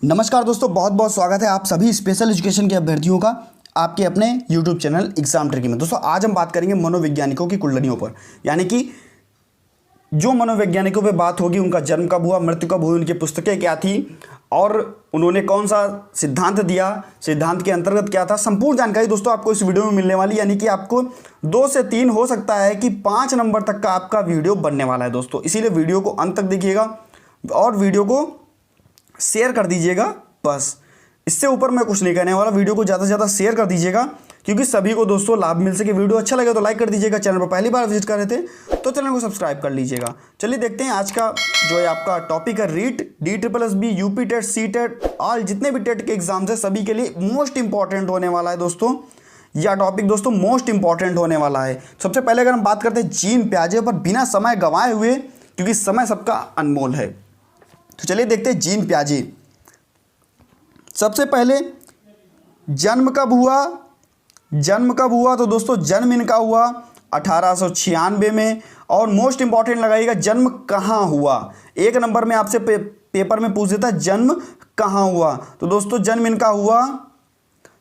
नमस्कार दोस्तों, बहुत बहुत स्वागत है आप सभी स्पेशल एजुकेशन के अभ्यर्थियों का आपके अपने YouTube चैनल एग्जाम ट्रिकी में। दोस्तों आज हम बात करेंगे मनोवैज्ञानिकों की कुंडलियों पर, यानी कि जो मनोवैज्ञानिकों पे बात होगी उनका जन्म कब हुआ, मृत्यु कब हुई, उनकी पुस्तकें क्या थी और उन्होंने कौन सा सिद्धांत दिया, सिद्धांत के अंतर्गत क्या था। संपूर्ण जानकारी दोस्तों आपको इस वीडियो में मिलने वाली, यानी कि आपको 2 से 3 हो सकता है कि 5 नंबर तक का आपका वीडियो बनने वाला है दोस्तों। इसीलिए वीडियो को अंत तक देखिएगा और वीडियो को शेयर कर दीजिएगा। बस इससे ऊपर मैं कुछ नहीं कहने वाला। वीडियो को ज़्यादा से ज़्यादा शेयर कर दीजिएगा क्योंकि सभी को दोस्तों लाभ मिल सके। वीडियो अच्छा लगे तो लाइक कर दीजिएगा। चैनल पर पहली बार विजिट कर रहे थे तो चैनल को सब्सक्राइब कर लीजिएगा। चलिए देखते हैं आज का जो है आपका टॉपिक है REET, DSSB, UP TET, C TET, all जितने भी टेट के एग्जाम्स हैं सभी के लिए मोस्ट इंपॉर्टेंट होने वाला है दोस्तों। यह टॉपिक दोस्तों मोस्ट इंपॉर्टेंट होने वाला है। सबसे पहले अगर हम बात करते हैं जीन पियाजे पर, बिना समय गंवाए हुए, क्योंकि समय सबका अनमोल है, तो चलिए देखते हैं जीन पियाजे। सबसे पहले जन्म कब हुआ? तो दोस्तों जन्म इनका हुआ 1896 में। और मोस्ट इंपॉर्टेंट लगाइएगा, जन्म कहाँ हुआ। 1 नंबर में आपसे पेपर में पूछ देता है जन्म कहाँ हुआ, तो दोस्तों जन्म इनका हुआ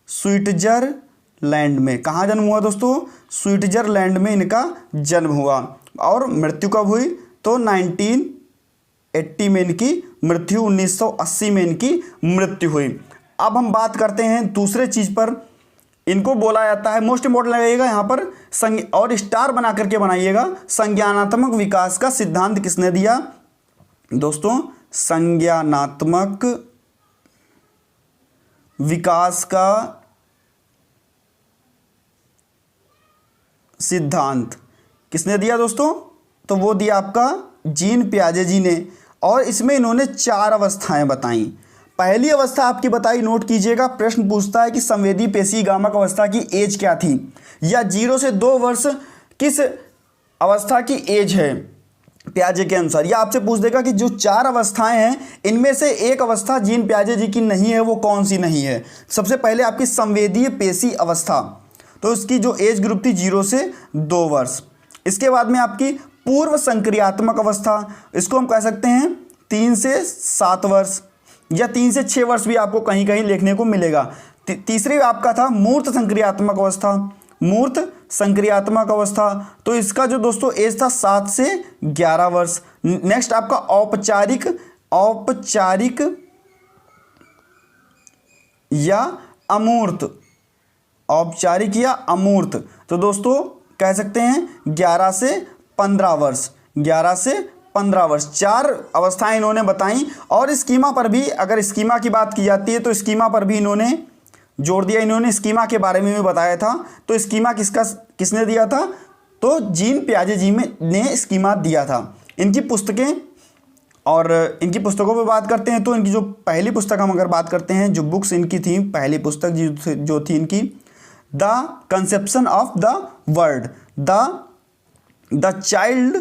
स्विट्जरलैंड में। कहाँ जन्म हुआ दोस्तों? स्विट्जरलैंड में इनका जन्म हुआ। और मृत्यु कब हुई? तो 1980 में इनकी मृत्यु, 1980 में इनकी मृत्यु हुई। अब हम बात करते हैं दूसरे चीज पर। इनको बोला जाता है, मोस्ट इंपॉर्टेंट लगेगा यहाँ पर, और स्टार बना करके बनाइएगा, संज्ञानात्मक विकास का सिद्धांत किसने दिया दोस्तों? संज्ञानात्मक विकास का सिद्धांत किसने दिया दोस्तों? तो वो दिया आपका जीन पियाजे जी ने। और इसमें इन्होंने 4 अवस्थाएं बताई। पहली अवस्था आपकी बताई, नोट कीजिएगा। प्रश्न पूछता है कि संवेदी पेशी गामक अवस्था की एज क्या थी, या 0 से 2 वर्ष किस अवस्था की एज है पियाजे के अनुसार। या आपसे पूछ देगा कि जो 4 अवस्थाएं हैं इनमें से एक अवस्था जीन पियाजे जी की नहीं है, वो कौन सी नहीं है? सबसे पहले आपकी संवेदीय पेशी अवस्था, तो इसकी जो एज ग्रुप थी 0 से 2 वर्ष। इसके बाद में आपकी पूर्व संक्रियात्मक अवस्था, इसको हम कह सकते हैं 3 से 7 वर्ष, या 3 से 6 वर्ष भी आपको कहीं कहीं लिखने को मिलेगा। तीसरी आपका था मूर्त संक्रियात्मक अवस्था, मूर्त संक्रियात्मक अवस्था, तो इसका जो दोस्तों एज था 7 से 11 वर्ष। नेक्स्ट आपका औपचारिक या अमूर्त, औपचारिक या अमूर्त, तो दोस्तों कह सकते हैं 11 से 15 वर्ष, 11 से 15 वर्ष। 4 अवस्थाएं इन्होंने बताई। और स्कीमा पर भी, अगर स्कीमा की बात की जाती है तो स्कीमा पर भी इन्होंने जोड़ दिया। इन्होंने स्कीमा के बारे में भी बताया था। तो स्कीमा किसने दिया था? तो जीन पियाजे जी ने स्कीमा दिया था। इनकी पुस्तकें, और इनकी पुस्तकों पर बात करते हैं तो इनकी जो पहली पुस्तक हम अगर बात करते हैं, जो बुक्स इनकी थी, पहली पुस्तक जो थी इनकी, the conception of the world, the child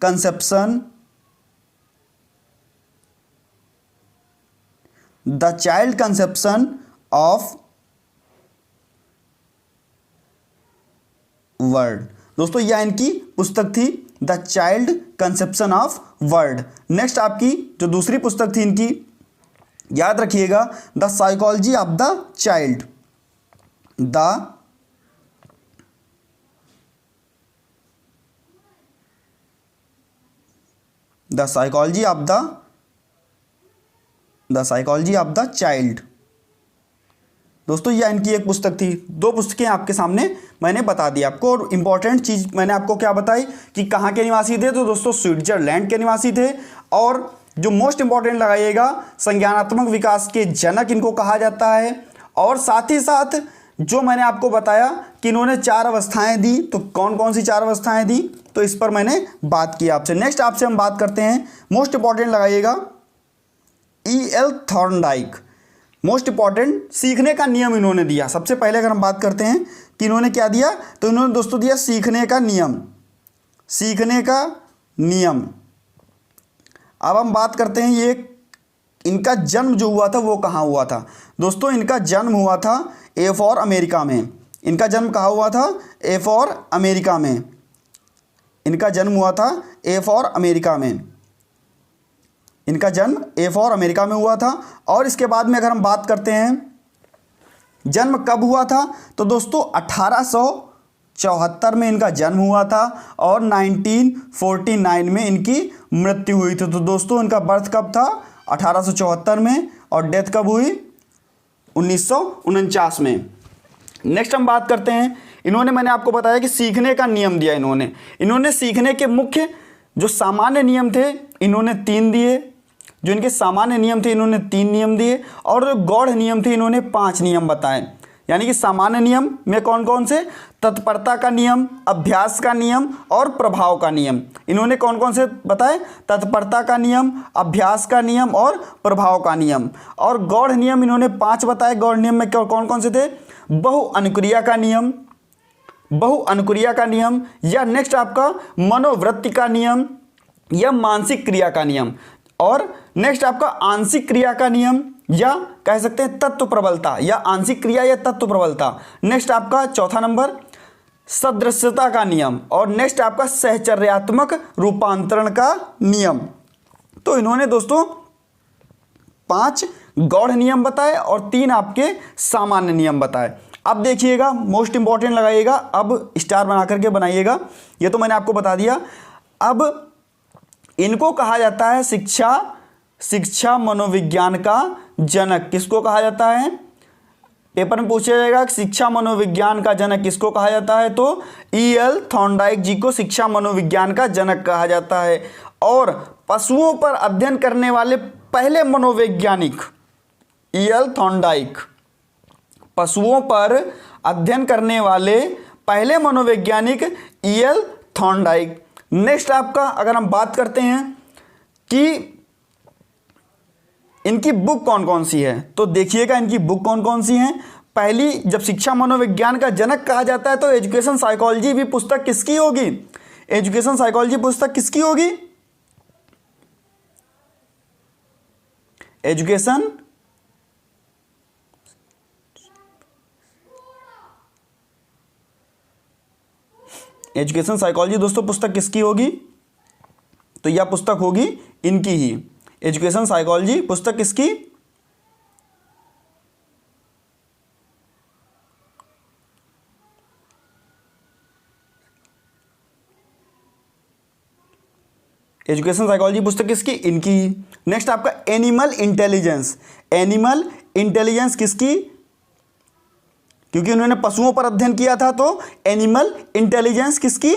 conception, the child conception of world. दोस्तों यह इनकी पुस्तक थी, the child conception of world. Next आपकी जो दूसरी पुस्तक थी इनकी, याद रखिएगा, the psychology of the child, the psychology of the child. दोस्तों यह इनकी एक पुस्तक थी। 2 पुस्तकें आपके सामने मैंने बता दी आपको। और इंपॉर्टेंट चीज मैंने आपको क्या बताई कि कहाँ के निवासी थे, तो दोस्तों स्विट्जरलैंड के निवासी थे। और जो मोस्ट इंपॉर्टेंट लगाइएगा, संज्ञानात्मक विकास के जनक इनको कहा जाता है। और साथ ही साथ जो मैंने आपको बताया कि इन्होंने 4 अवस्थाएं दी, तो कौन कौन सी 4 अवस्थाएं दी, तो इस पर मैंने बात की आपसे। नेक्स्ट आपसे हम बात करते हैं, मोस्ट इंपॉर्टेंट लगाइएगा, E.L. थॉर्नडाइक। मोस्ट इंपॉर्टेंट सीखने का नियम इन्होंने दिया। सबसे पहले अगर हम बात करते हैं कि इन्होंने क्या दिया, तो इन्होंने दोस्तों दिया सीखने का नियम। अब हम बात करते हैं ये इनका जन्म जो हुआ था वो कहाँ हुआ था। दोस्तों इनका जन्म हुआ था ए फॉर अमेरिका में। इनका जन्म कहाँ हुआ था? ए फॉर अमेरिका में। इनका जन्म हुआ था ए फॉर अमेरिका में, इनका जन्म ए फॉर अमेरिका में हुआ था। और इसके बाद में अगर हम बात करते हैं जन्म कब हुआ था, तो दोस्तों 1874 में इनका जन्म हुआ था और 1949 में इनकी मृत्यु हुई थी। तो दोस्तों इनका बर्थ कब था, 1874 में, और डेथ कब हुई, 1949 में। नेक्स्ट हम बात करते हैं, इन्होंने, मैंने आपको बताया कि सीखने का नियम दिया इन्होंने सीखने के मुख्य जो सामान्य नियम थे इन्होंने 3 दिए, जो इनके सामान्य नियम थे इन्होंने 3 नियम दिए, और जो गौड़ नियम थे इन्होंने 5 नियम बताए। यानी कि सामान्य नियम में कौन कौन से, तत्परता का नियम, अभ्यास का नियम और प्रभाव का नियम। इन्होंने कौन कौन से बताए, तत्परता का नियम, अभ्यास का नियम और प्रभाव का नियम। और गौड़ नियम इन्होंने 5 बताए। गौड़ नियम में कौन कौन से थे, बहु अनुक्रिया का नियम, या नेक्स्ट आपका मनोवृत्ति का नियम या मानसिक क्रिया का नियम, और नेक्स्ट आपका आंशिक क्रिया का नियम या कह सकते हैं तत्व प्रबलता, या आंशिक क्रिया या तत्व प्रबलता। नेक्स्ट आपका चौथा नंबर सदृश्यता का नियम, और नेक्स्ट आपका सहचर्यात्मक रूपांतरण का नियम। तो इन्होंने दोस्तों 5 गौड़ नियम बताए और 3 आपके सामान्य नियम बताए। अब देखिएगा, मोस्ट इंपॉर्टेंट लगाइएगा, अब स्टार बना करके बनाइएगा, ये तो मैंने आपको बता दिया। अब इनको कहा जाता है शिक्षा मनोविज्ञान का जनक। किसको कहा जाता है, पेपर में पूछा जाएगा कि शिक्षा मनोविज्ञान का जनक किसको कहा जाता है, तो E.L. थॉर्नडाइक जी को शिक्षा मनोविज्ञान का जनक कहा जाता है। और पशुओं पर अध्ययन करने वाले पहले मनोवैज्ञानिक E.L. थॉर्नडाइक, पशुओं पर अध्ययन करने वाले पहले मनोवैज्ञानिक E.L. थॉर्नडाइक। नेक्स्ट आपका अगर हम बात करते हैं कि इनकी बुक कौन कौन सी है, तो देखिएगा इनकी बुक कौन कौन सी हैं। पहली, जब शिक्षा मनोविज्ञान का जनक कहा जाता है तो एजुकेशन साइकोलॉजी भी पुस्तक किसकी होगी, एजुकेशन साइकोलॉजी पुस्तक किसकी होगी, एजुकेशन साइकोलॉजी दोस्तों पुस्तक किसकी होगी, तो यह पुस्तक होगी इनकी ही। एजुकेशन साइकोलॉजी पुस्तक किसकी, एजुकेशन साइकोलॉजी पुस्तक किसकी, इनकी ही। नेक्स्ट आपका एनिमल इंटेलिजेंस किसकी, क्योंकि उन्होंने पशुओं पर अध्ययन किया था, तो एनिमल इंटेलिजेंस किसकी,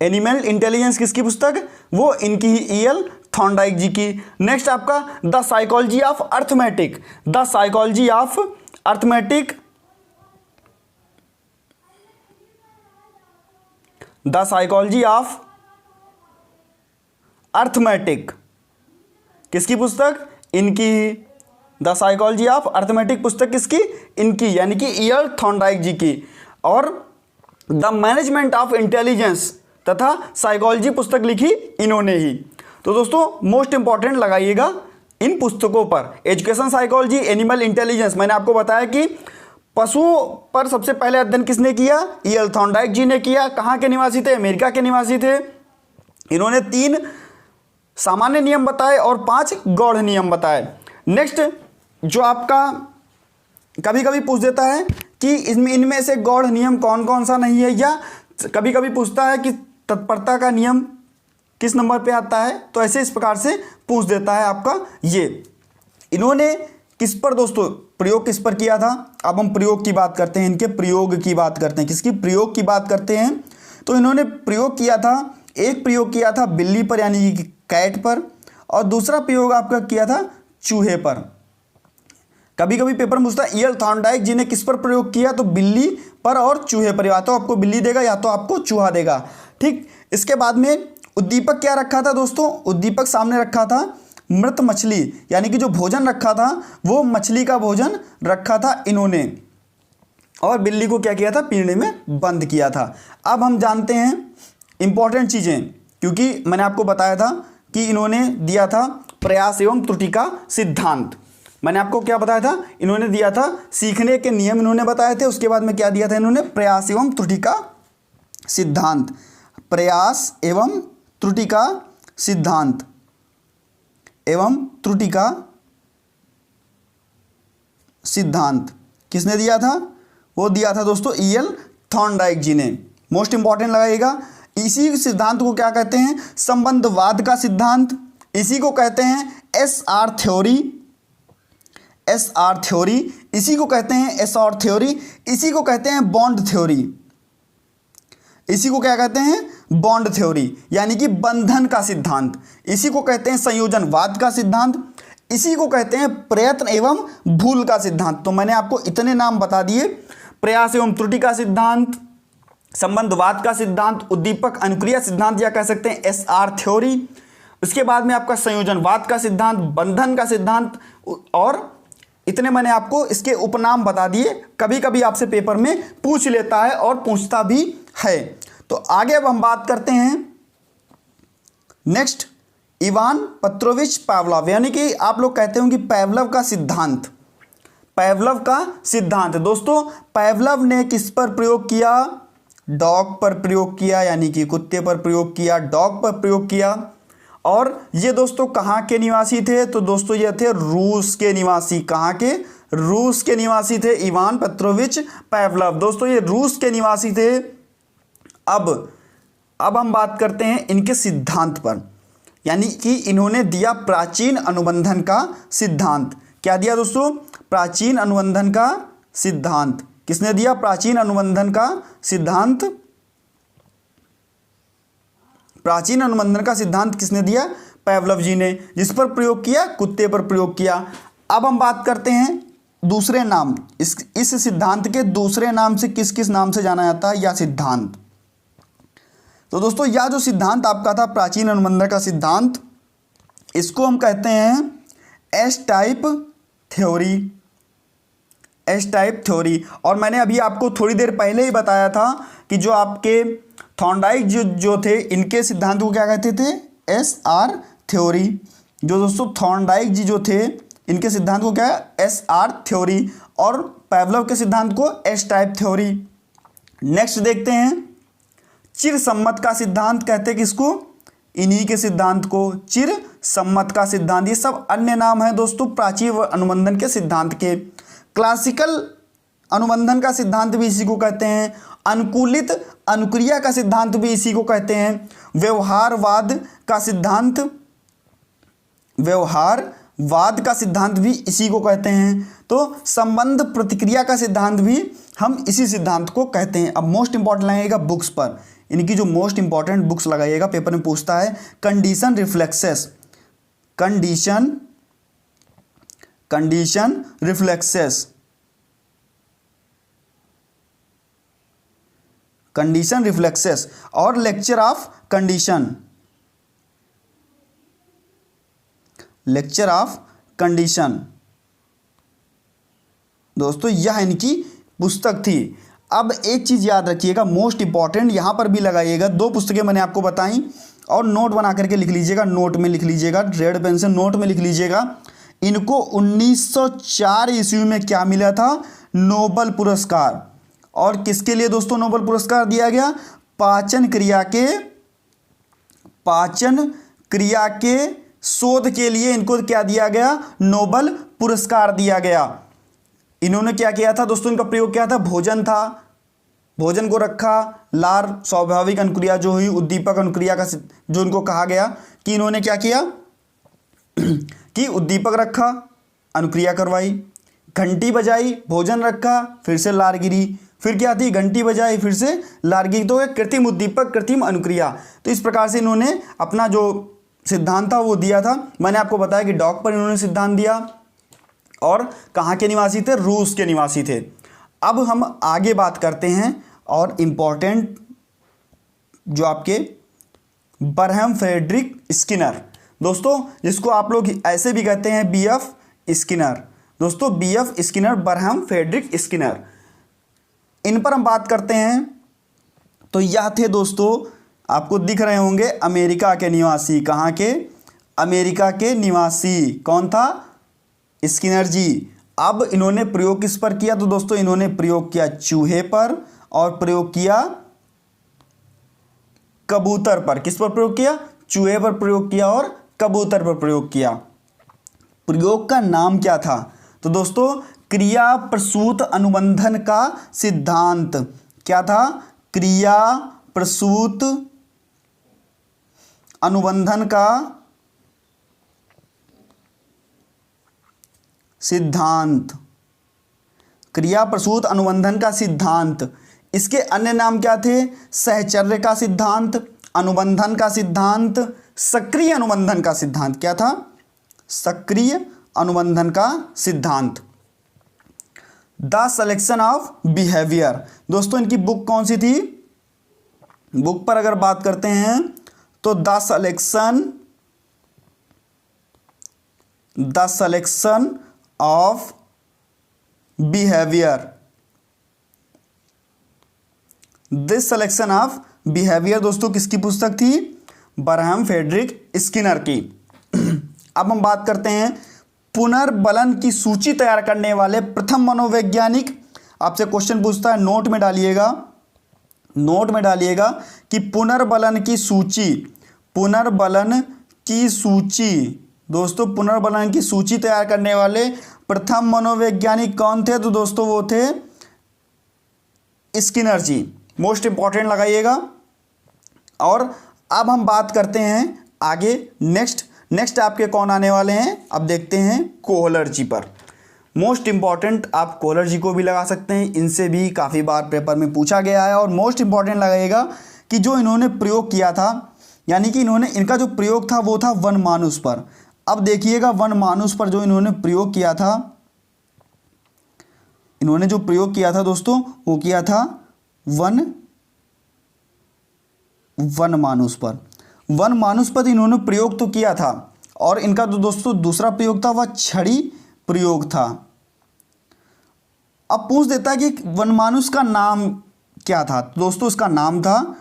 एनिमल इंटेलिजेंस किसकी पुस्तक, वो इनकी ही, E.L. थॉर्नडाइक जी की। नेक्स्ट आपका the psychology of arithmetic, the psychology of arithmetic, the psychology of arithmetic किसकी पुस्तक, इनकी ही। द साइकोलॉजी ऑफ अर्थमेटिक पुस्तक किसकी, इनकी, यानी कि E.L. थॉर्नडाइक जी की। और द मैनेजमेंट ऑफ इंटेलिजेंस तथा साइकोलॉजी पुस्तक लिखी इन्होंने ही। तो दोस्तों मोस्ट इंपॉर्टेंट लगाइएगा इन पुस्तकों पर, एजुकेशन साइकोलॉजी, एनिमल इंटेलिजेंस। मैंने आपको बताया कि पशुओं पर सबसे पहले अध्ययन किसने किया, E.L. थॉर्नडाइक जी ने किया। कहाँ के निवासी थे, अमेरिका के निवासी थे। इन्होंने 3 सामान्य नियम बताए और 5 गौड़ नियम बताए। नेक्स्ट जो आपका कभी कभी पूछ देता है कि इनमें से गौड़ नियम कौन कौन सा नहीं है, या कभी कभी पूछता है कि तत्परता का नियम किस नंबर पे आता है, तो ऐसे इस प्रकार से पूछ देता है आपका ये। इन्होंने किस पर दोस्तों प्रयोग किस पर किया था, अब हम प्रयोग की बात करते हैं, इनके प्रयोग की बात करते हैं, किसकी प्रयोग की बात करते हैं। तो इन्होंने प्रयोग किया था, एक प्रयोग किया था बिल्ली पर यानी कि कैट पर, और दूसरा प्रयोग आपका किया था चूहे पर। कभी कभी पेपर में पूछता है E.L. थॉर्नडाइक जी ने किस पर प्रयोग किया, तो बिल्ली पर और चूहे पर, या तो आपको बिल्ली देगा या तो आपको चूहा देगा। ठीक, इसके बाद में उद्दीपक क्या रखा था दोस्तों, उद्दीपक सामने रखा था मृत मछली, यानी कि जो भोजन रखा था वो मछली का भोजन रखा था इन्होंने, और बिल्ली को क्या किया था, पिंजरे में बंद किया था। अब हम जानते हैं इंपॉर्टेंट चीज़ें, क्योंकि मैंने आपको बताया था कि इन्होंने दिया था प्रयास एवं त्रुटि का सिद्धांत। मैंने आपको क्या बताया था, इन्होंने दिया था सीखने के नियम इन्होंने बताए थे, उसके बाद में क्या दिया था इन्होंने, प्रयास एवं त्रुटि का सिद्धांत, प्रयास एवं त्रुटि का सिद्धांत एवं त्रुटि का सिद्धांत किसने दिया था, वो दिया था दोस्तों ईएल थॉर्नडाइक जी ने। मोस्ट इंपॉर्टेंट लगाइएगा, इसी सिद्धांत को क्या कहते हैं, संबंधवाद का सिद्धांत, इसी को कहते हैं एसआर थ्योरी, एसआर थ्योरी, इसी को कहते हैं एसआर थ्योरी, इसी को कहते हैं बॉन्ड थ्योरी, इसी को क्या कहते हैं, बॉन्ड थ्योरी, यानी कि बंधन का सिद्धांत, इसी को कहते हैं संयोजनवाद का सिद्धांत, इसी को कहते हैं प्रयत्न एवं भूल का सिद्धांत। तो मैंने आपको इतने नाम बता दिए, प्रयास एवं त्रुटि का सिद्धांत, संबंधवाद का सिद्धांत, उद्दीपक अनुक्रिया सिद्धांत या कह सकते हैं एसआर थ्योरी, उसके बाद में आपका संयोजनवाद का सिद्धांत, बंधन का सिद्धांत, और इतने मैंने आपको इसके उपनाम बता दिए। कभी कभी आपसे पेपर में पूछ लेता है और पूछता भी है। तो आगे अब हम बात करते हैं नेक्स्ट, इवान पेट्रोविच पावलोव, यानी कि आप लोग कहते हो कि पावलोव का सिद्धांत, पावलोव का सिद्धांत। दोस्तों पावलोव ने किस पर प्रयोग किया, डॉग पर प्रयोग किया, यानी कि कुत्ते पर प्रयोग किया, डॉग पर प्रयोग किया। और ये दोस्तों कहाँ के निवासी थे, तो दोस्तों ये थे रूस के निवासी। कहाँ के, रूस के निवासी थे इवान पेट्रोविच पावलोव। दोस्तों ये रूस के निवासी थे। अब हम बात करते हैं इनके सिद्धांत पर, यानी कि इन्होंने दिया प्राचीन अनुबंधन का सिद्धांत। क्या दिया दोस्तों, प्राचीन अनुबंधन का सिद्धांत। किसने दिया प्राचीन अनुबंधन का सिद्धांत, प्राचीन अनुबंधन का सिद्धांत किसने दिया, पावलोव जी ने। जिस पर प्रयोग किया, कुत्ते पर प्रयोग किया। अब हम बात करते हैं दूसरे नाम, इस सिद्धांत के दूसरे नाम से किस किस नाम से जाना जाता है, या सिद्धांत। तो दोस्तों यह जो सिद्धांत आपका था प्राचीन अनुबंधन का सिद्धांत, इसको हम कहते हैं S type theory, S type theory. और मैंने अभी आपको थोड़ी देर पहले ही बताया था कि जो आपके थॉर्नडाइक जो थे, इनके सिद्धांत को क्या कहते थे, एस आर थ्योरी। जो दोस्तों थॉर्नडाइक जी जो थे, इनके सिद्धांत को क्या है, एस आर थ्योरी, और पावलोव के सिद्धांत को एस टाइप थ्योरी। नेक्स्ट देखते हैं चिर सम्मत का सिद्धांत, कहते हैं किसको, इन्हीं के सिद्धांत को चिर सम्मत का सिद्धांत। ये सब अन्य नाम है दोस्तों प्राचीन अनुबंधन के सिद्धांत के। क्लासिकल अनुबंधन का सिद्धांत भी इसी को कहते हैं, अनुकूलित अनुक्रिया का सिद्धांत भी इसी को कहते हैं, व्यवहारवाद का सिद्धांत, व्यवहारवाद का सिद्धांत भी इसी को कहते हैं। तो संबंध प्रतिक्रिया का सिद्धांत भी हम इसी सिद्धांत को कहते हैं। अब मोस्ट इंपॉर्टेंट लगाइएगा बुक्स पर, इनकी जो मोस्ट इंपॉर्टेंट बुक्स लगाइएगा, पेपर में पूछता है condition reflexes, condition reflexes, condition reflexes, और lecture of condition, lecture of condition. दोस्तों यह इनकी पुस्तक थी। अब एक चीज़ याद रखिएगा, मोस्ट इंपॉर्टेंट, यहाँ पर भी लगाइएगा। दो पुस्तकें मैंने आपको बताई, और नोट बना करके लिख लीजिएगा, नोट में लिख लीजिएगा, रेड पेन से नोट में लिख लीजिएगा। इनको 1904 ईस्वी में क्या मिला था, नोबल पुरस्कार। और किसके लिए दोस्तों नोबल पुरस्कार दिया गया, पाचन क्रिया के शोध के लिए इनको क्या दिया गया, नोबल पुरस्कार दिया गया। इन्होंने क्या किया था दोस्तों, इनका प्रयोग क्या था, भोजन था, भोजन को रखा, लार स्वाभाविक अनुक्रिया जो हुई, उद्दीपक अनुक्रिया का जो इनको कहा गया कि इन्होंने क्या किया कि उद्दीपक रखा, अनुक्रिया करवाई, घंटी बजाई, भोजन रखा, फिर से लार गिरी, फिर क्या थी, घंटी बजाई, फिर से लार गिरी। तो एक कृत्रिम उद्दीपक, कृत्रिम अनुक्रिया। तो इस प्रकार से इन्होंने अपना जो सिद्धांत था वो दिया था। मैंने आपको बताया कि डॉग पर इन्होंने सिद्धांत दिया, और कहाँ के निवासी थे, रूस के निवासी थे। अब हम आगे बात करते हैं, और इम्पॉर्टेंट जो आपके बरहम फ्रेडरिक स्किनर, दोस्तों जिसको आप लोग ऐसे भी कहते हैं बीएफ स्किनर। दोस्तों BF Skinner, Barham Frederick Skinner, इन पर हम बात करते हैं। तो यह थे दोस्तों, आपको दिख रहे होंगे, अमेरिका के निवासी। कहाँ के, अमेरिका के निवासी। कौन था, स्किनर जी। अब इन्होंने प्रयोग किस पर किया? तो दोस्तों इन्होंने प्रयोग किया चूहे पर और प्रयोग किया कबूतर पर। किस पर प्रयोग किया? चूहे पर प्रयोग किया और कबूतर पर प्रयोग किया। प्रयोग का नाम क्या था? तो दोस्तों क्रिया प्रसूत अनुबंधन का सिद्धांत। क्या था? क्रिया प्रसूत अनुबंधन का सिद्धांत। क्रिया प्रसूत अनुबंधन का सिद्धांत। इसके अन्य नाम क्या थे? सहचर्य का सिद्धांत, अनुबंधन का सिद्धांत, सक्रिय अनुबंधन का सिद्धांत। क्या था? सक्रिय अनुबंधन का सिद्धांत। The selection of behaviour. दोस्तों इनकी बुक कौन सी थी? बुक पर अगर बात करते हैं तो the selection of behaviour. This selection of behaviour दोस्तों किसकी पुस्तक थी? बरहम फ्रेडरिक स्किनर की। अब हम बात करते हैं पुनर्बलन की सूची तैयार करने वाले प्रथम मनोवैज्ञानिक। आपसे क्वेश्चन पूछता है, नोट में डालिएगा कि पुनर्बलन की सूची दोस्तों पुनर्बलन की सूची तैयार करने वाले प्रथम मनोवैज्ञानिक कौन थे? तो दोस्तों वो थे स्किनर जी। मोस्ट इंपॉर्टेंट लगाइएगा। और अब हम बात करते हैं आगे नेक्स्ट आपके कौन आने वाले हैं? अब देखते हैं कोहलर जी पर। मोस्ट इंपॉर्टेंट आप कोहलर जी को भी लगा सकते हैं, इनसे भी काफ़ी बार पेपर में पूछा गया है। और मोस्ट इंपॉर्टेंट लगाइएगा कि जो इन्होंने प्रयोग किया था, यानी कि इनका जो प्रयोग था वो था वनमानुष पर। अब देखिएगा वनमानुष पर जो इन्होंने प्रयोग किया था दोस्तों वो किया था वनमानुष पर इन्होंने प्रयोग तो किया था। और इनका तो दोस्तों दूसरा प्रयोग था वह छड़ी प्रयोग था। अब पूछ देता है कि वनमानुष का नाम क्या था? तो दोस्तों उसका नाम था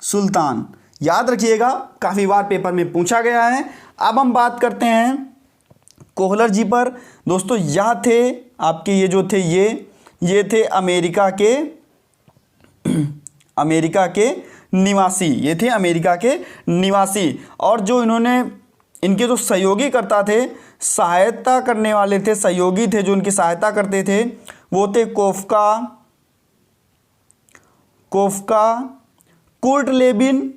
सुल्तान। याद रखिएगा, काफ़ी बार पेपर में पूछा गया है। अब हम बात करते हैं कोहलर जी पर। दोस्तों यह थे आपके ये थे अमेरिका के निवासी। और जो इनके जो सहयोगी करता थे, सहायता करने वाले थे, सहयोगी थे जो उनकी सहायता करते थे, वो थे कोफ्का, कुर्ट लेबिन,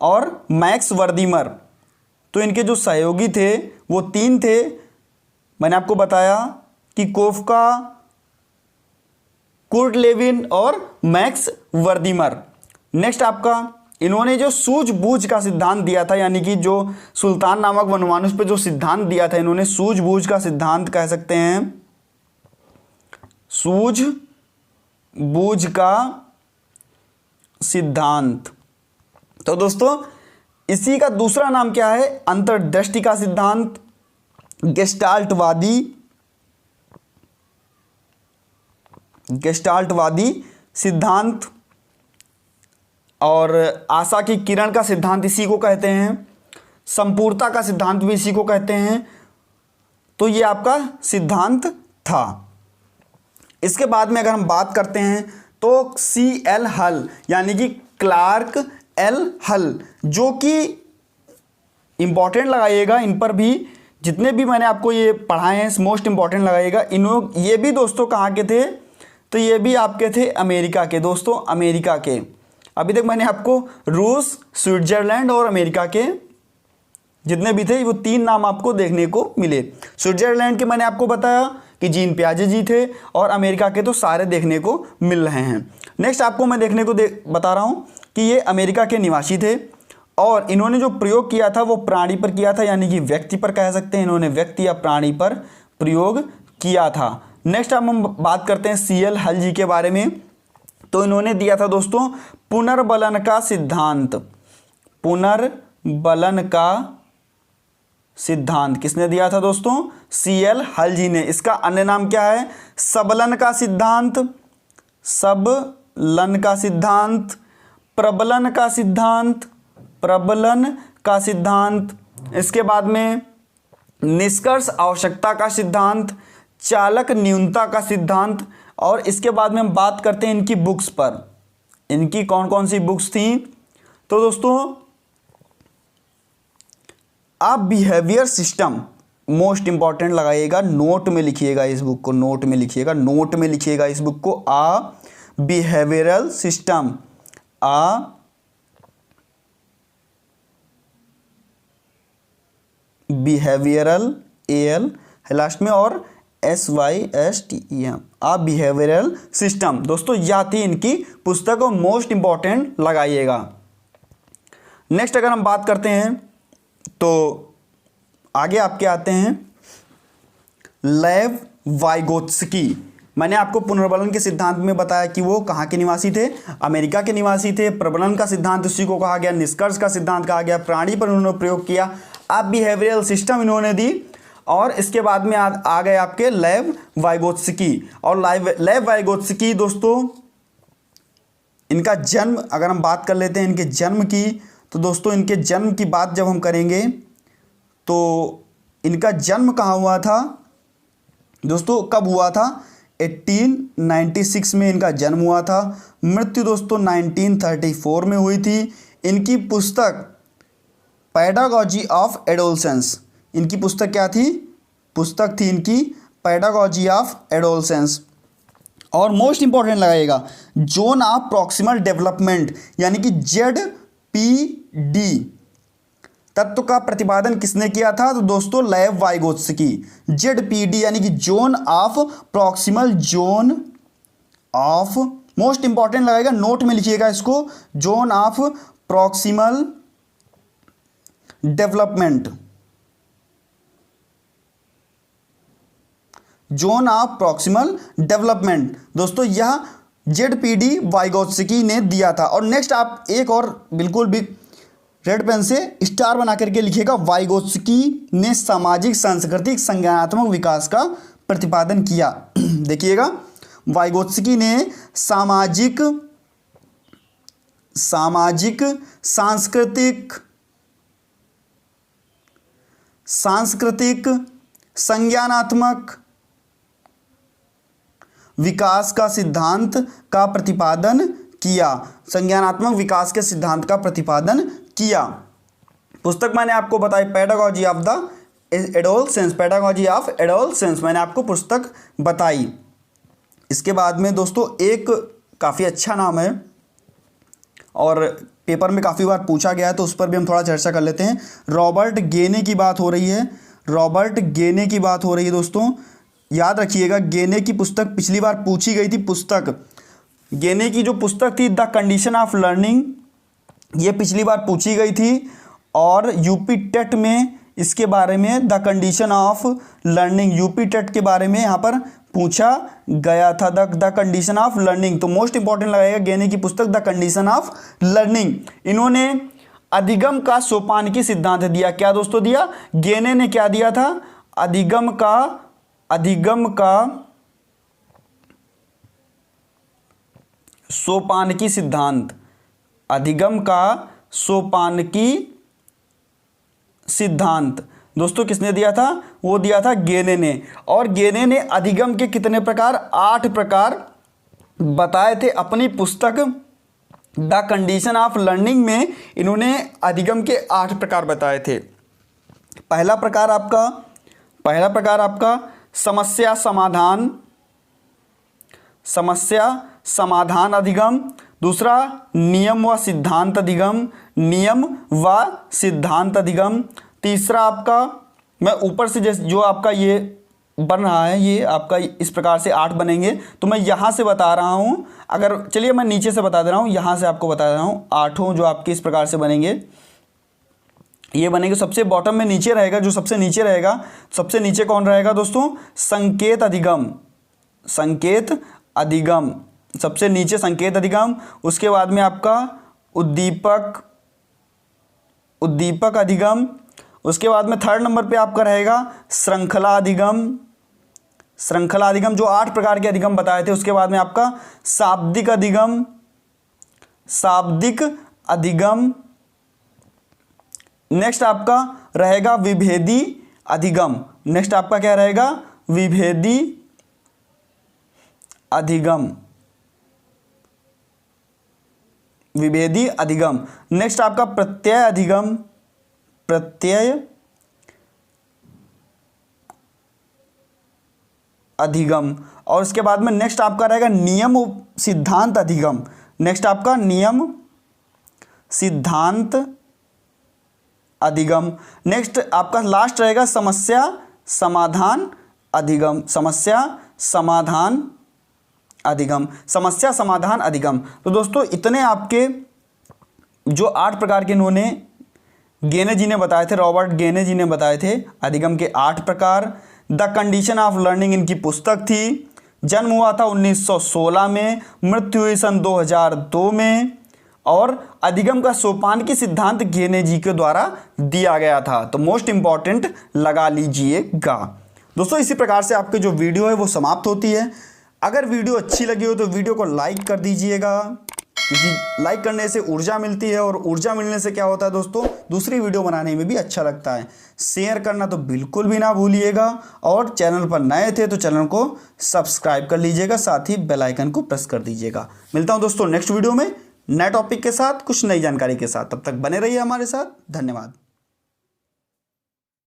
और मैक्स वर्दीमर। तो इनके जो सहयोगी थे वो 3 थे। मैंने आपको बताया कि कोफ्का, कुर्ट लेविन और मैक्स वर्दीमर। नेक्स्ट आपका इन्होंने जो सूझबूझ का सिद्धांत दिया था, यानी कि जो सुल्तान नामक वनमानुष पे जो सिद्धांत दिया था, इन्होंने सूझबूझ का सिद्धांत कह सकते हैं, सूझबूझ का सिद्धांत। तो दोस्तों इसी का दूसरा नाम क्या है? अंतर्दृष्टि का सिद्धांत, गेस्टाल्टवादी सिद्धांत, और आशा की किरण का सिद्धांत इसी को कहते हैं, संपूर्णता का सिद्धांत भी इसी को कहते हैं। तो ये आपका सिद्धांत था। इसके बाद में अगर हम बात करते हैं तो C.L. हल, यानी कि क्लार्क एल हल, जो कि इंपॉर्टेंट लगाइएगा, इन पर भी जितने भी मैंने आपको ये पढ़ाए हैं मोस्ट इंपॉर्टेंट लगाइएगा। ये भी दोस्तों कहाँ के थे? तो ये भी आपके थे अमेरिका के दोस्तों, अमेरिका के। अभी तक मैंने आपको रूस, स्विट्जरलैंड और अमेरिका के जितने भी थे वो 3 नाम आपको देखने को मिले। स्विट्जरलैंड के मैंने आपको बताया कि जीन पियाजे जी थे, और अमेरिका के तो सारे देखने को मिल रहे हैं। नेक्स्ट आपको मैं देखने को बता रहा हूँ कि ये अमेरिका के निवासी थे, और इन्होंने जो प्रयोग किया था वो प्राणी पर किया था, यानी कि व्यक्ति पर कह सकते हैं, इन्होंने व्यक्ति या प्राणी पर प्रयोग किया था। नेक्स्ट अब हम बात करते हैं C.L. हल जी के बारे में। तो इन्होंने दिया था दोस्तों पुनर्बलन का सिद्धांत। किसने दिया था दोस्तों? C.L. हल जी ने। इसका अन्य नाम क्या है? सबलन का सिद्धांत, सबलन का सिद्धांत, प्रबलन का सिद्धांत, प्रबलन का सिद्धांत, इसके बाद में निष्कर्ष आवश्यकता का सिद्धांत, चालक न्यूनता का सिद्धांत। और इसके बाद में हम बात करते हैं इनकी बुक्स पर, इनकी कौन कौन सी बुक्स थी। तो दोस्तों आप बिहेवियर सिस्टम मोस्ट इंपॉर्टेंट लगाइएगा, नोट में लिखिएगा इस बुक को, नोट में लिखिएगा, नोट में लिखिएगा इस बुक को। बिहेवियरल सिस्टम, बिहेवियरल, एल है लास्ट में, और SYSTEM, बिहेवियरल सिस्टम। दोस्तों यह थी इनकी पुस्तक को, मोस्ट इंपॉर्टेंट लगाइएगा। नेक्स्ट अगर हम बात करते हैं तो आगे आपके आते हैं लेव वाइगोत्स्की। मैंने आपको पुनर्बलन के सिद्धांत में बताया कि वो कहाँ के निवासी थे, अमेरिका के निवासी थे। प्रबलन का सिद्धांत उसी को कहा गया, निष्कर्ष का सिद्धांत कहा गया, प्राणी पर उन्होंने प्रयोग किया, आप बिहेवियरल सिस्टम इन्होंने दी। और इसके बाद में आ गए आपके लेव वाइगोत्स्की। और लेव वाइगोत्स्की दोस्तों इनका जन्म अगर हम बात कर लेते हैं इनके जन्म की, तो दोस्तों इनके जन्म की बात जब हम करेंगे तो इनका जन्म कहाँ हुआ था दोस्तों, कब हुआ था, 1896 में इनका जन्म हुआ था। मृत्यु दोस्तों 1934 में हुई थी। इनकी पुस्तक पेडागॉजी ऑफ एडोलसेंस, इनकी पुस्तक क्या थी, पुस्तक थी इनकी पेडागॉजी ऑफ एडोलसेंस। और मोस्ट इंपॉर्टेंट लगाइएगा जोन ऑफ प्रॉक्सिमल डेवलपमेंट, यानी कि ZPD तत्व का प्रतिपादन किसने किया था, तो दोस्तों लेव वाइगोत्स्की। ZPD यानी कि zone of proximal, zone of, most important लगाएगा, नोट में लिखिएगा इसको, zone of proximal development, zone of proximal development. दोस्तों यह ZPD वाइगोत्स्की ने दिया था। और नेक्स्ट आप एक और बिल्कुल भी रेड पेन से स्टार बना करके लिखिएगा, वाइगोत्स्की ने सामाजिक सांस्कृतिक संज्ञानात्मक विकास का प्रतिपादन किया। देखिएगा वाइगोत्स्की ने सामाजिक सांस्कृतिक संज्ञानात्मक विकास का सिद्धांत का प्रतिपादन किया, संज्ञानात्मक विकास के सिद्धांत का प्रतिपादन किया। पुस्तक मैंने आपको बताई pedagogy of the adolescence, pedagogy of adolescence मैंने आपको पुस्तक बताई। इसके बाद में दोस्तों एक काफ़ी अच्छा नाम है और पेपर में काफ़ी बार पूछा गया है, तो उस पर भी हम थोड़ा चर्चा कर लेते हैं। रॉबर्ट गेने की बात हो रही है, रॉबर्ट गेने की बात हो रही है दोस्तों, याद रखिएगा गेने की पुस्तक पिछली बार पूछी गई थी। पुस्तक गेने की जो पुस्तक थी द कंडीशन ऑफ लर्निंग, ये पिछली बार पूछी गई थी और यूपी टेट में इसके बारे में the condition of learning, UP TET के बारे में यहाँ पर पूछा गया था, द कंडीशन ऑफ लर्निंग। तो मोस्ट इंपॉर्टेंट लगाएगा गेने की पुस्तक द कंडीशन ऑफ लर्निंग। इन्होंने अधिगम का सोपानकी सिद्धांत दिया। क्या दोस्तों दिया, गेने ने क्या दिया था, अधिगम का सोपानकी सिद्धांत, अधिगम का सोपानकी सिद्धांत दोस्तों किसने दिया था, वो दिया था गेने ने। और गेने ने अधिगम के कितने प्रकार, 8 प्रकार बताए थे अपनी पुस्तक द कंडीशन ऑफ लर्निंग में। इन्होंने अधिगम के 8 प्रकार बताए थे। पहला प्रकार आपका समस्या समाधान अधिगम। दूसरा नियम व सिद्धांत अधिगम, तीसरा आपका, मैं ऊपर से जैसे जो आपका ये बन रहा है, ये आपका इस प्रकार से 8 बनेंगे, तो मैं यहाँ से बता रहा हूँ। अगर चलिए मैं नीचे से बता दे रहा हूँ, यहाँ से आपको बता रहा हूँ। 8 जो आपके इस प्रकार से बनेंगे, ये बनेंगे। सबसे बॉटम में नीचे रहेगा, जो सबसे नीचे रहेगा, सबसे नीचे कौन रहेगा दोस्तों, संकेत अधिगम, सबसे नीचे संकेत अधिगम। उसके बाद में आपका उद्दीपक अधिगम। उसके बाद में 3rd नंबर पे आपका रहेगा श्रृंखला श्रृंखला अधिगम, जो 8 प्रकार के अधिगम बताए थे। उसके बाद में आपका शाब्दिक अधिगम, शाब्दिक अधिगम। नेक्स्ट आपका रहेगा विभेदी अधिगम। नेक्स्ट आपका क्या रहेगा? विभेदी अधिगम, विभेदी अधिगम। नेक्स्ट आपका प्रत्यय अधिगम, प्रत्यय अधिगम। और उसके बाद में नेक्स्ट आपका रहेगा नियम सिद्धांत अधिगम। नेक्स्ट आपका नियम सिद्धांत अधिगम। नेक्स्ट आपका लास्ट रहेगा समस्या समाधान अधिगम, समस्या समाधान अधिगम, समस्या समाधान अधिगम। तो दोस्तों इतने आपके जो 8 प्रकार के इन्होंने गेने जी ने बताए थे, रॉबर्ट गेने जी ने बताए थे अधिगम के 8 प्रकार। द कंडीशन ऑफ लर्निंग इनकी पुस्तक थी। जन्म हुआ था 1916 में, मृत्यु हुई सन 2002 में। और अधिगम का सोपान की सिद्धांत गेने जी के द्वारा दिया गया था। तो मोस्ट इंपॉर्टेंट लगा लीजिएगा दोस्तों। इसी प्रकार से आपके जो वीडियो है वो समाप्त होती है। अगर वीडियो अच्छी लगी हो तो वीडियो को लाइक कर दीजिएगा, क्योंकि लाइक करने से ऊर्जा मिलती है, और ऊर्जा मिलने से क्या होता है दोस्तों, दूसरी वीडियो बनाने में भी अच्छा लगता है। शेयर करना तो बिल्कुल भी ना भूलिएगा, और चैनल पर नए थे तो चैनल को सब्सक्राइब कर लीजिएगा, साथ ही बेल आइकन को प्रेस कर दीजिएगा। मिलता हूं दोस्तों नेक्स्ट वीडियो में नए टॉपिक के साथ, कुछ नई जानकारी के साथ। तब तक बने रहिए हमारे साथ। धन्यवाद।